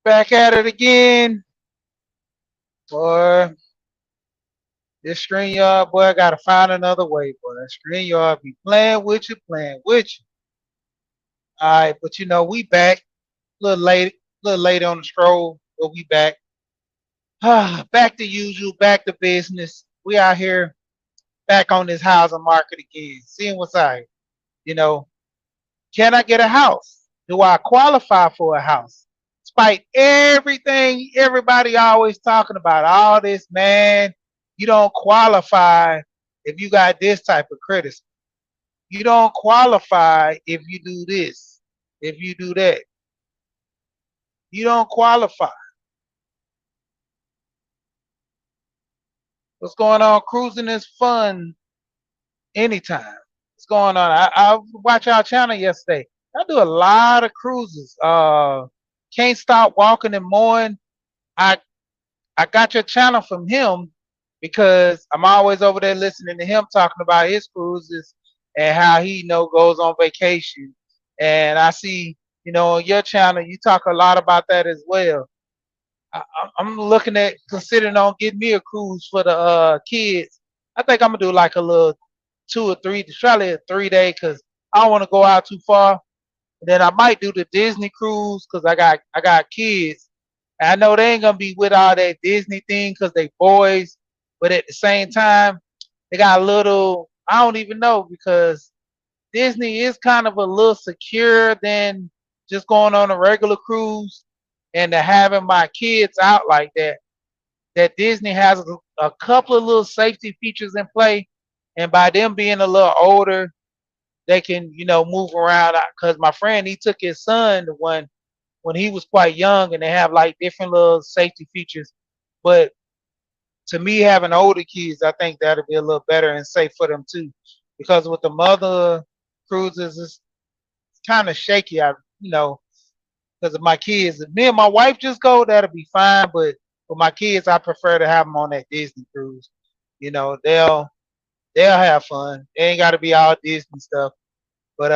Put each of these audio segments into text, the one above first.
Back at it again. Boy, this StreamYard, boy, I gotta find another way, boy. StreamYard be playing with you, playing with you. Alright, but we back. A little late on the stroll, but we back. Back to usual, back to business. We out here back on this housing market again, seeing what's out here. You know, can I get a house? Do I qualify for a house? Despite everything everybody always talking about, all this, man, you don't qualify if you got this type of credit. You don't qualify if you do this, if you do that. You don't qualify. What's going on? Cruising is fun anytime. What's going on? I watched our channel yesterday. I do a lot of cruises. Can't stop walking and mowing. I I got your channel from him because I'm always over there listening to him talking about his cruises and how he goes on vacation. And I see, on your channel you talk a lot about that as well. I'm looking at considering on getting me a cruise for the kids. I think I'm gonna do like a little 2 or 3, probably a 3 day, because I don't want to go out too far. And then I might do the Disney cruise because I got kids. And I know they ain't gonna be with all that Disney thing because they boys, but at the same time they got a little. I don't even know because Disney is kind of a little secure than just going on a regular cruise, and to having my kids out like that. That Disney has a couple of little safety features in play, and by them being a little older, they can move around. Because my friend, he took his son to one when he was quite young, and they have like different little safety features. But to me, having older kids, I think that'll be a little better and safe for them too. Because with the mother cruises, it's kind of shaky. Because of my kids. If me and my wife just go, that'll be fine. But for my kids, I prefer to have them on that Disney cruise. They'll have fun. They ain't got to be all Disney stuff. But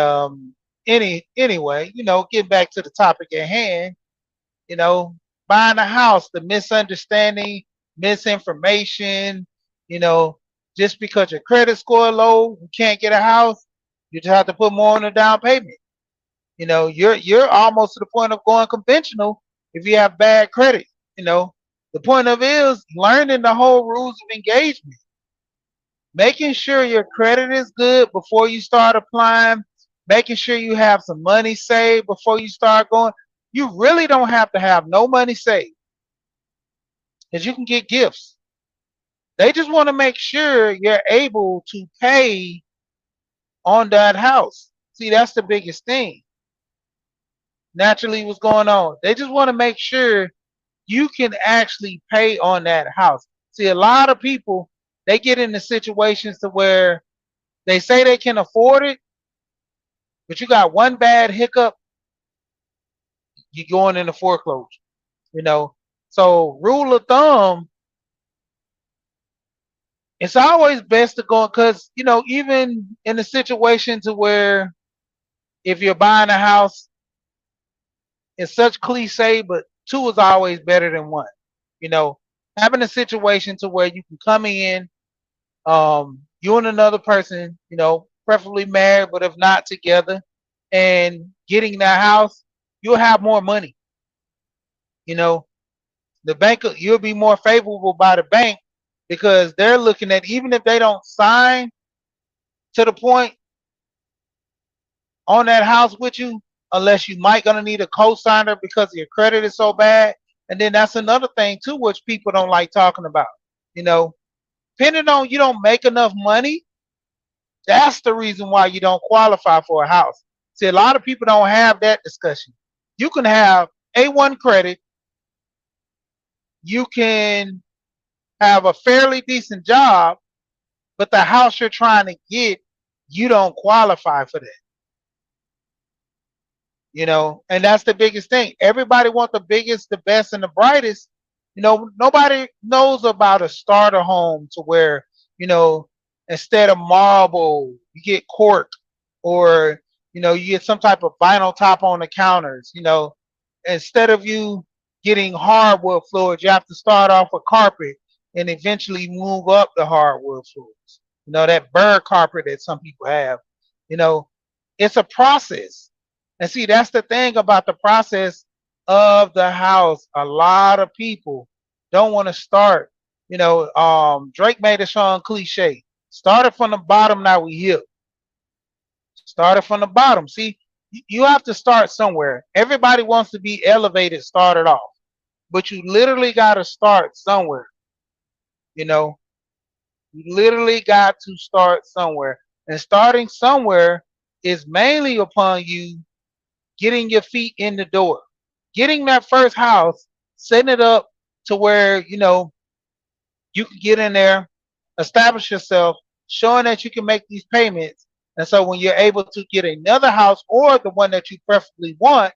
anyway, getting back to the topic at hand, you know, buying a house, the misunderstanding, misinformation, you know, just because your credit score low, you can't get a house, you just have to put more on the down payment. You're almost to the point of going conventional if you have bad credit. You know, the point of it is learning the whole rules of engagement, making sure your credit is good before you start applying, making sure you have some money saved before you start going. You really don't have to have no money saved because you can get gifts. They just want to make sure you're able to pay on that house. See, that's the biggest thing. Naturally, what's going on? They just want to make sure you can actually pay on that house. See, a lot of people, they get into situations to where they say they can afford it, but you got one bad hiccup, you're going into foreclosure. You know, so rule of thumb, it's always best to go because even in a situation to where if you're buying a house, it's such cliche, but two is always better than one. You know, having a situation to where you can come in, you and another person, preferably married, but if not together, and getting that house, you'll have more money. You know, the bank, you'll be more favorable by the bank because they're looking at, even if they don't sign to the point on that house with you, unless you might gonna need a co-signer because your credit is so bad. And then that's another thing too, which people don't like talking about. You know, depending on you don't make enough money, that's the reason why you don't qualify for a house. See, a lot of people don't have that discussion. You can have A1 credit, you can have a fairly decent job, but the house you're trying to get, you don't qualify for that. And that's the biggest thing. Everybody wants the biggest, the best, and the brightest. Nobody knows about a starter home to where, instead of marble, you get cork, or you get some type of vinyl top on the counters. Instead of you getting hardwood floors, you have to start off with carpet and eventually move up the hardwood floors. You know, that bird carpet that some people have. You know, it's a process. And see, that's the thing about the process of the house. A lot of people don't want to start. You know, Drake made a song cliche. Started from the bottom, now we here. Started from the bottom. See, you have to start somewhere. Everybody wants to be elevated, started off, but you literally got to start somewhere. You know, you literally got to start somewhere, and starting somewhere is mainly upon you getting your feet in the door, getting that first house, setting it up to where you can get in there, establish yourself, showing that you can make these payments. And so when you're able to get another house or the one that you preferably want,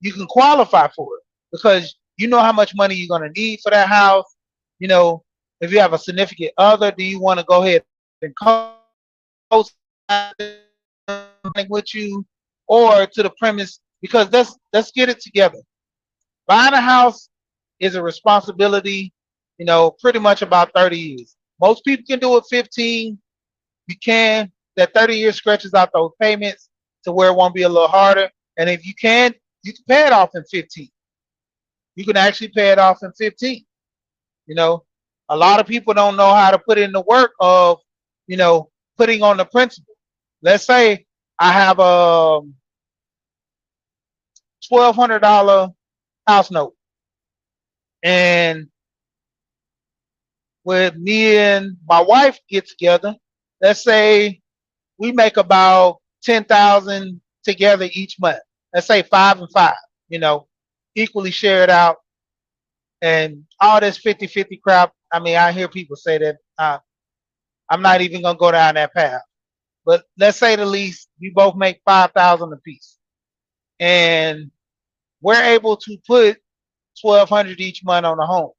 you can qualify for it because you know how much money you're going to need for that house. You know, if you have a significant other, do you want to go ahead and with you or to the premise? Because let's get it together. Buying a house is a responsibility, pretty much about 30 years. Most people can do it 15. You can. That 30 years stretches out those payments to where it won't be a little harder. And if you can pay it off in 15. You can actually pay it off in 15. You know, a lot of people don't know how to put in the work of, putting on the principal. Let's say I have a $1,200 house note, and with me and my wife get together, let's say we make about 10,000 together each month. Let's say 5 and 5, equally shared out, and all this 50-50 crap. I mean, I hear people say that. I'm not even gonna go down that path. But let's say the least we both make 5,000 apiece, and we're able to put 1,200 each month on the home.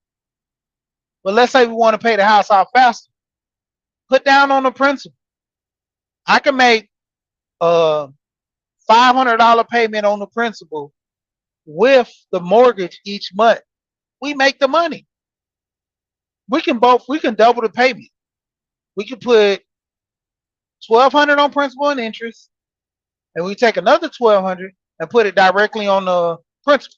But let's say we want to pay the house off faster. Put down on the principal. I can make a $500 payment on the principal with the mortgage each month. We make the money. We can double the payment. We can put 1,200 on principal and interest, and we take another 1,200 and put it directly on the principal.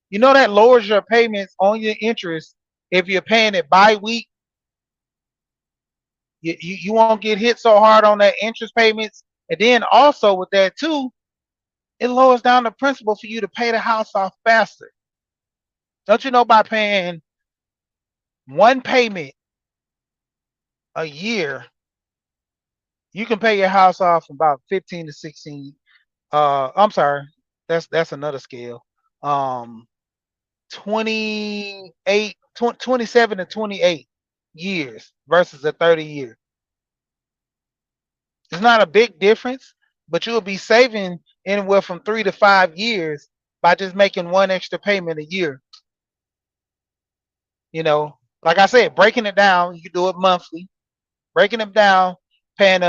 You know that lowers your payments on your interest if you're paying it bi-week. You won't get hit so hard on that interest payments. And then also with that too, it lowers down the principal for you to pay the house off faster. Don't you know by paying one payment a year, you can pay your house off about 15 to 16. I'm sorry, that's another scale. 27 to 28 years versus a 30 year. It's not a big difference, but you'll be saving anywhere from 3 to 5 years by just making one extra payment a year. Like I said, breaking it down, you do it monthly. Breaking it down, paying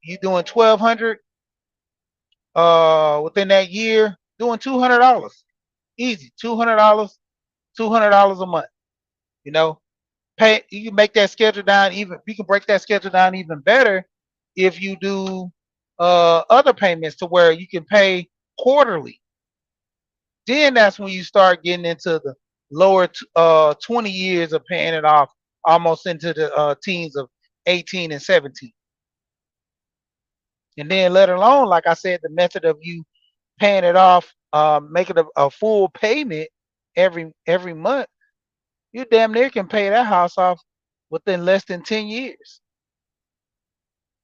you doing 1,200 within that year, doing $200. Easy, $200 a month. You can make that schedule down even. You can break that schedule down even better if you do other payments to where you can pay quarterly. Then that's when you start getting into the lower 20 years of paying it off, almost into the teens of 18 and 17. And then let alone, like I said, the method of you paying it off, making a full payment every month, you damn near can pay that house off within less than 10 years.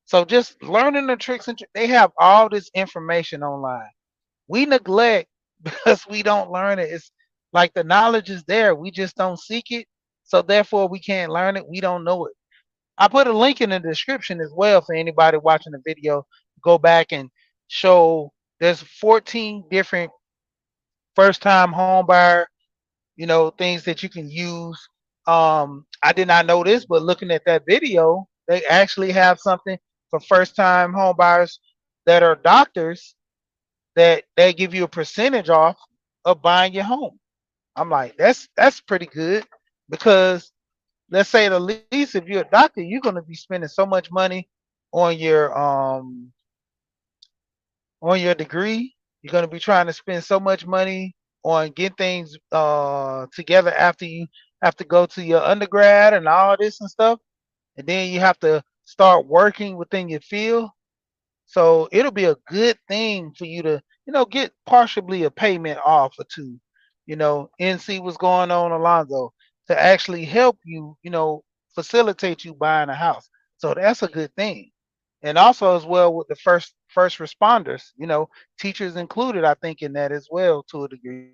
So just learning the tricks, and they have all this information online. We neglect because we don't learn it. It's like the knowledge is there. We just don't seek it. So therefore we can't learn it. We don't know it. I put a link in the description as well for anybody watching the video. Go back and show there's 14 different first-time home buyer, things that you can use. I did not know this, but looking at that video, they actually have something for first-time home buyers that are doctors that they give you a percentage off of buying your home. I'm like, that's pretty good because let's say the least if you're a doctor, you're going to be spending so much money on your degree. You're going to be trying to spend so much money on getting things together after you have to go to your undergrad and all this and stuff, and then you have to start working within your field. So it'll be a good thing for you to, get partially a payment off or two, and see what's going on, Alonzo, to actually help you, facilitate you buying a house. So that's a good thing. And also as well with the first responders, teachers included, I think, in that as well to a degree.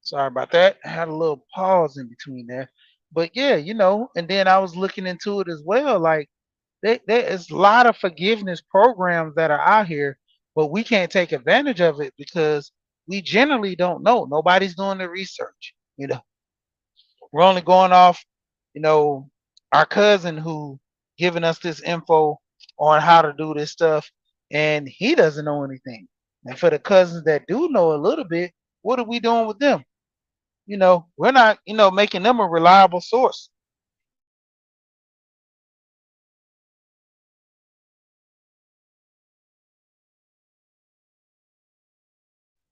Sorry about that. I had a little pause in between there. But yeah, and then I was looking into it as well. Like there is a lot of forgiveness programs that are out here, but we can't take advantage of it because we generally don't know. Nobody's doing the research. We're only going off, you know, our cousin who giving us this info on how to do this stuff, and he doesn't know anything. And for the cousins that do know a little bit, what are we doing with them? We're not, making them a reliable source.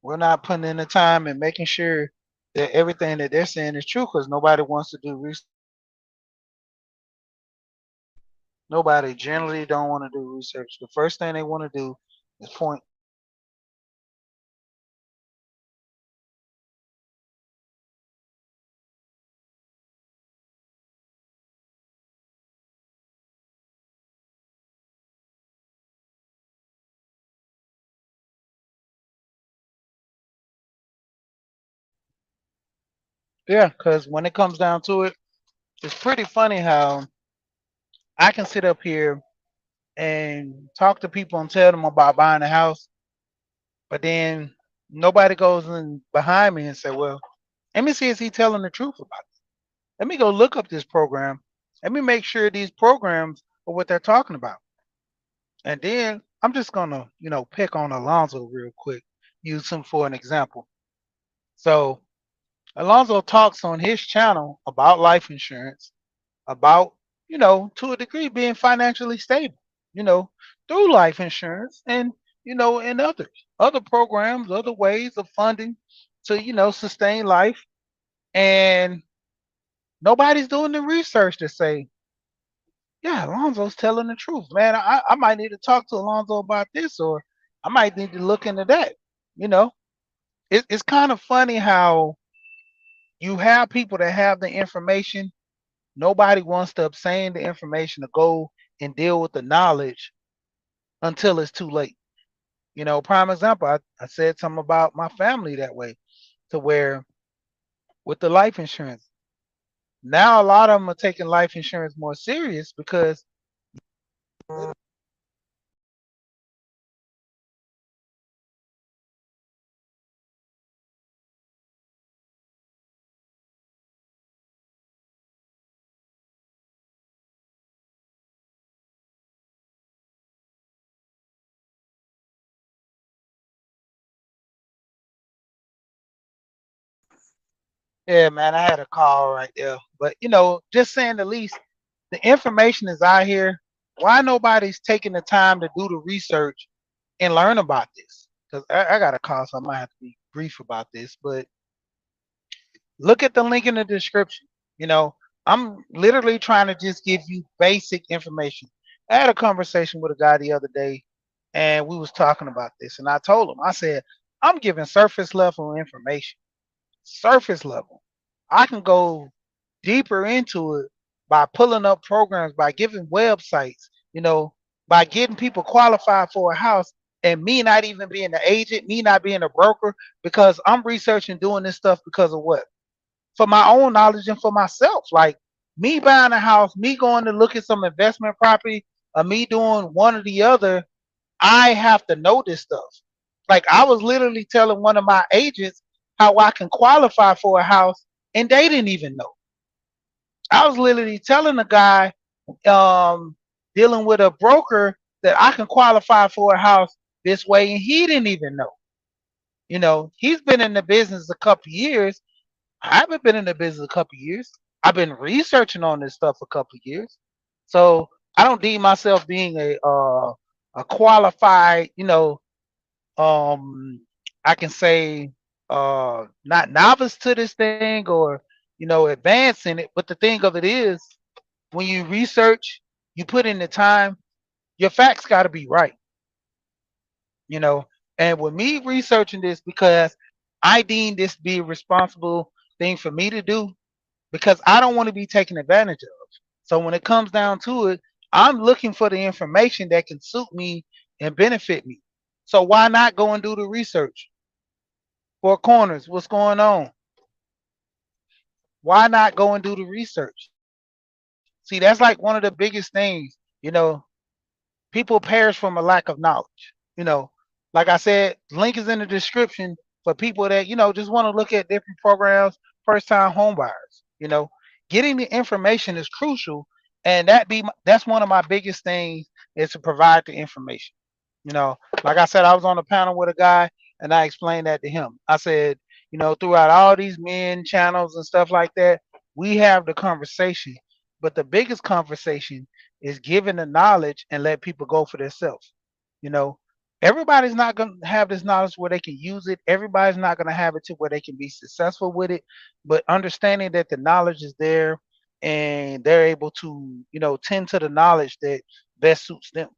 We're not putting in the time and making sure that everything that they're saying is true because nobody wants to do research. Nobody generally don't want to do research. The first thing they want to do is point. Yeah, because when it comes down to it, it's pretty funny how I can sit up here and talk to people and tell them about buying a house, but then nobody goes in behind me and say, "Well, let me see is he telling the truth about it. Let me go look up this program. Let me make sure these programs are what they're talking about." And then I'm just gonna, pick on Alonzo real quick, use him for an example. So Alonzo talks on his channel about life insurance, about, to a degree being financially stable, you know, through life insurance and, and other programs, other ways of funding to, sustain life. And nobody's doing the research to say, yeah, Alonzo's telling the truth, man. I might need to talk to Alonzo about this, or I might need to look into that. You know, it's kind of funny how you have people that have the information. Nobody wants to obtain the information to go and deal with the knowledge until it's too late. Prime example, I said something about my family that way, to where with the life insurance, now a lot of them are taking life insurance more serious because yeah, man, I had a call right there. But just saying the least, the information is out here. Why nobody's taking the time to do the research and learn about this? Because I got a call, so I might have to be brief about this. But look at the link in the description. You know, I'm literally trying to just give you basic information. I had a conversation with a guy the other day, and we was talking about this, and I told him, I said, I'm giving surface level information. Surface level. I can go deeper into it by pulling up programs, by giving websites, by getting people qualified for a house. And me not even being the agent, me not being a broker, because I'm researching doing this stuff because of what? For my own knowledge and for myself. Like me buying a house, me going to look at some investment property, or me doing one or the other, I have to know this stuff. Like I was literally telling one of my agents how I can qualify for a house, and they didn't even know. I was literally telling the guy um, dealing with a broker that I can qualify for a house this way, and he didn't even know. He's been in the business a couple years. I haven't been in the business a couple years. I've been researching on this stuff a couple years. So I don't deem myself being a qualified, um I can say not novice to this thing or advanced in it. But the thing of it is, when you research, you put in the time, your facts got to be right. you know. And with me researching this, because I deem this to be a responsible thing for me to do, because I don't want to be taken advantage of. So when it comes down to it, I'm looking for the information that can suit me and benefit me. So why not go and do the research? Four Corners, what's going on? Why not go and do the research? See, that's like one of the biggest things. People perish from a lack of knowledge. Like I said, link is in the description for people that just want to look at different programs, first time home buyers. Getting the information is crucial, and that's one of my biggest things is to provide the information. Like I said, I was on a panel with a guy, and I explained that to him. I said, throughout all these men channels and stuff like that, we have the conversation, but the biggest conversation is giving the knowledge and let people go for themselves. You know, everybody's not going to have this knowledge where they can use it. Everybody's not going to have it to where they can be successful with it. But understanding that the knowledge is there and they're able to, tend to the knowledge that best suits them.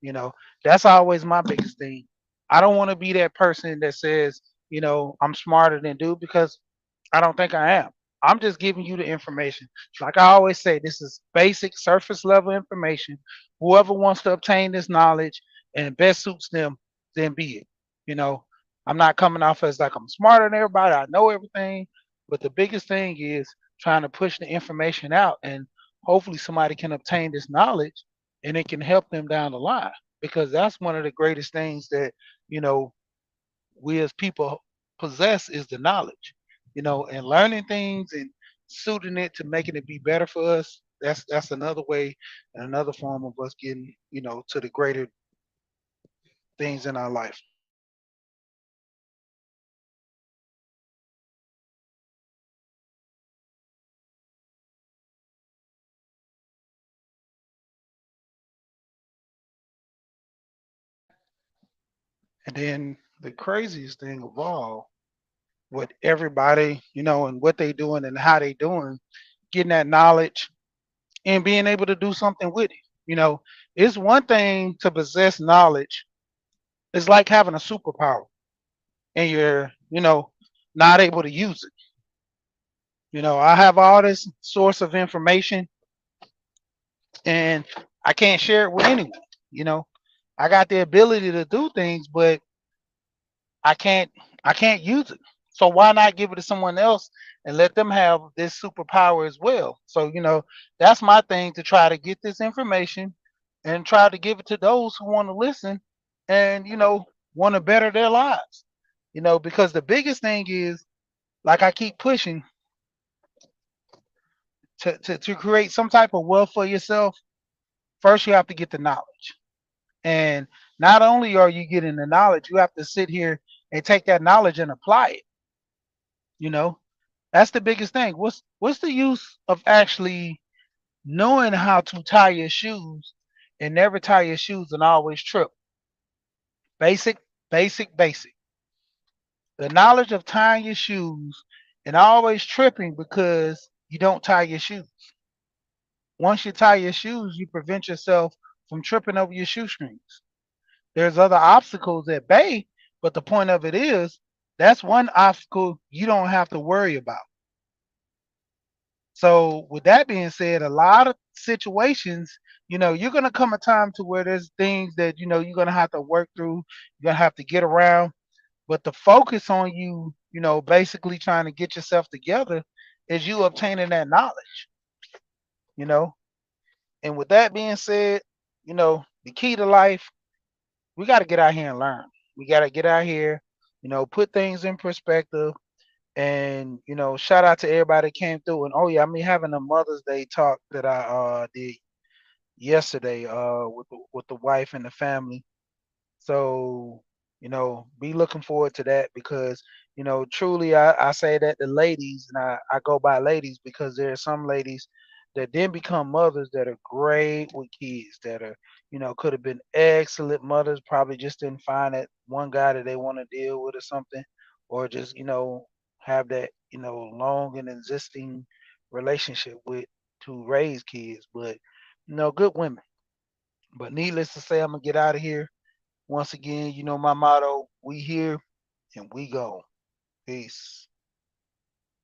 You know, that's always my biggest thing. I don't want to be that person that says, I'm smarter than dude, because I don't think I am. I'm just giving you the information. Like I always say, this is basic surface level information. Whoever wants to obtain this knowledge and best suits them, then be it. You know, I'm not coming off as like I'm smarter than everybody. I know everything. But the biggest thing is trying to push the information out, and hopefully somebody can obtain this knowledge and it can help them down the line. Because that's one of the greatest things that, you know, we as people possess is the knowledge, and learning things and suiting it to making it be better for us. That's another way and another form of us getting, to the greater things in our life. And then the craziest thing of all, with everybody, and what they doing and how they doing, getting that knowledge and being able to do something with it. It's one thing to possess knowledge. It's like having a superpower and you're, not able to use it. I have all this source of information and I can't share it with anyone. You know, I got the ability to do things, but I can't I can't use it. So why not give it to someone else and let them have this superpower as well? So, that's my thing, to try to get this information and try to give it to those who want to listen and, want to better their lives. Because the biggest thing is, like I keep pushing, to create some type of wealth for yourself, first you have to get the knowledge. And not only are you getting the knowledge, you have to sit here and take that knowledge and apply it. You know, that's the biggest thing. What's the use of actually knowing how to tie your shoes and never tie your shoes and always trip? Basic, basic, basic. The knowledge of tying your shoes and always tripping because you don't tie your shoes. Once you tie your shoes, you prevent yourself from tripping over your shoestrings. There's other obstacles at bay, but the point of it is that's one obstacle you don't have to worry about. So with that being said, a lot of situations, you're gonna come a time to where there's things that you're gonna have to work through, you're gonna have to get around. But the focus on you, basically trying to get yourself together is you obtaining that knowledge, you know. And with that being said, the key to life, we got to get out here and learn. We got to get out here, put things in perspective. And shout out to everybody that came through. And oh yeah, I mean having a Mother's Day talk that I did yesterday with the wife and the family. So, be looking forward to that because, truly I say that the ladies, and I go by ladies because there are some ladies that then become mothers that are great with kids, that are, could have been excellent mothers, probably just didn't find that one guy that they want to deal with or something, or just, have that, long and existing relationship with to raise kids. But, good women. But needless to say, I'm gonna get out of here. Once again, my motto, we here and we go. Peace.